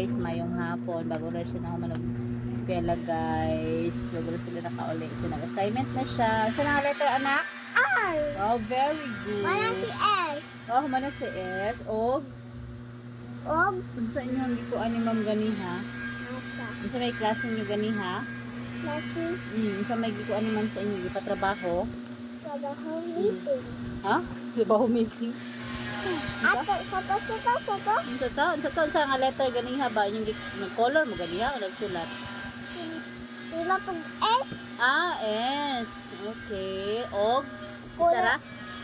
guys, mayong hapon. Bago na siya na manog eskwela guys. Bago na sila nakauli. So nag-assignment na siya. Saan ang letter anak? R. Oh, very good. Mana si S. Oh, mana si S. Og? Og. Unsa inyong gituan ni ma'am gani ha? Nasa. Unsa may klase niyo gani ha? Nasi. Unsa may gituan ni ma'am sa inyo ipatrabaho? Trabaho meeting. Ha? Trabaho meeting. Ate, soto. Unsa to sa nga letter gani ha ba inyong nag-color mo gani ha o nagsulat? Sila pag S. Ah, S. Okay. Og? Kulay. Isa ra?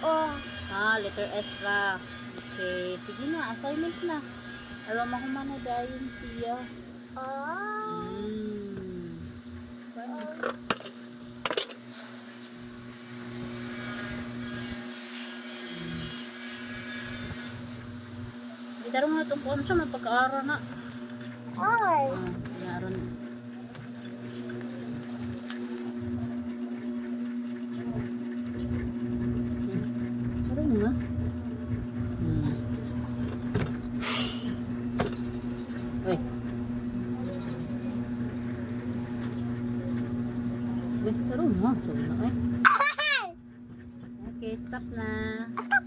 O. Ah, letter S ra. Okay. Sige na, assignment na. Alam mo kung mana dayon siya. Oh. Gitaro mo na itong kung siya, magpag-aaral na. R. Naroon. Naroon mo nga. Uy. Uy, naroon mo. Sorry na, eh. Okay, stop na. Stop.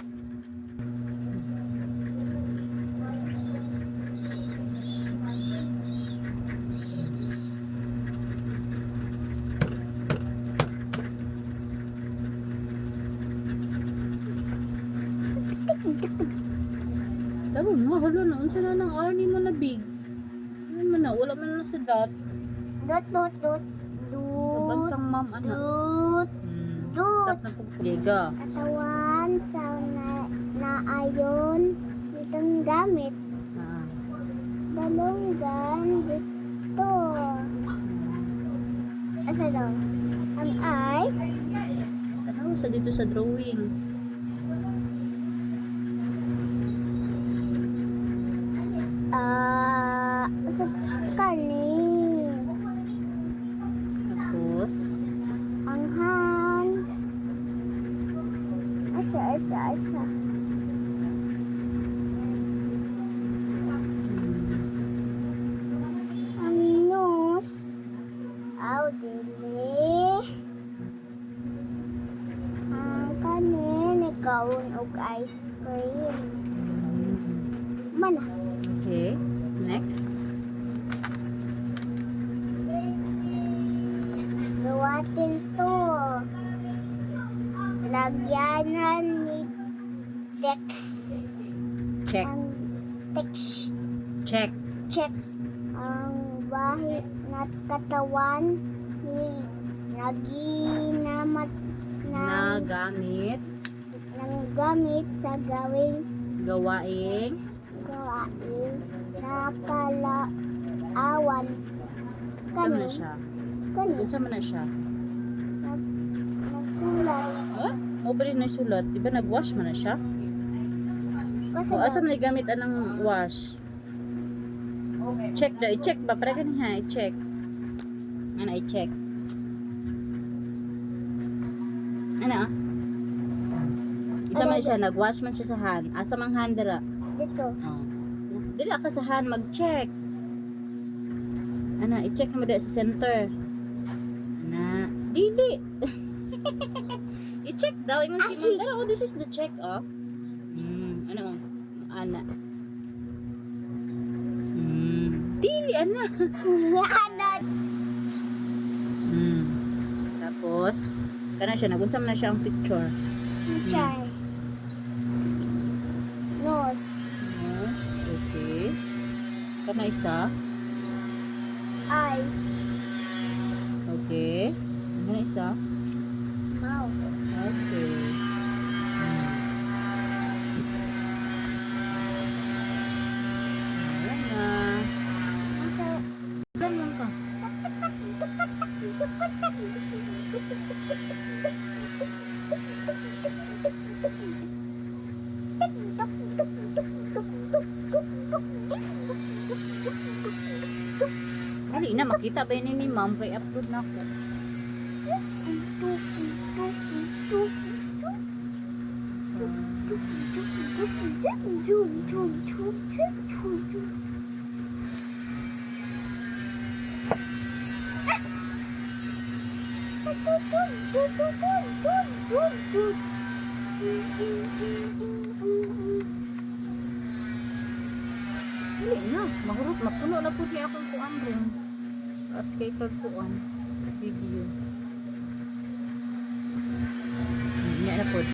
Naroon mo, halo na. Unsa na ng R ni mo na big. Ano man na, wala man lang sa dot. Dot. Kabantang ma'am, anak. Dot. Stop na po. Giga. Katawan sa naayon ditong gamit. Ah. Dalunggan dito. Asa daw? Ang eyes. Tanaw sa dito sa drawing. Sa kani. Tapos, Ang han. Asa. Ang nose. Aw, dili. Ang kanin, ikaon og ice cream. Mana? okay. Next. Gawatin to. Lagyanan ni text. Check. Ang text. Check. Check. Ang bahi na katawan ni naginamat Na gamit. ng gamit sa gawain nakalaawan. Unsa man na siya? Kani, Unsa man na siya? nagsulat. Ha? Mo ba rin na sulat? Di ba nag-wash man na siya? Kasi O asa man gamit anang wash? Check daw. I-check ba? Para gani ha. I-check. Ano i-check? Ano ah? Unsa man siya? Nag-wash man siya sa hand. Asa mang hand dira? dito. Oh. Dila ka sa hand mag-check. Ana, i-check mo dito sa center. Na, dili. I-check daw imong Ah, si Ma'am. Oh, this is the check, oh. Ano? Ana. Dili ana. Ano? Tapos, kana siya nagunsa man na siya ang picture. Chay. Nose. Okay. Kana isa. Eyes. Okay. Kana isa. Mouth. Okay. Ayan na. Asa? Ganyan ka. Dali na, makita ba yun ni ma'am? Kaya upload na ako. Dili na, mahurot, mapuno na po niya akong kuan rin. As kay kagkuan, video.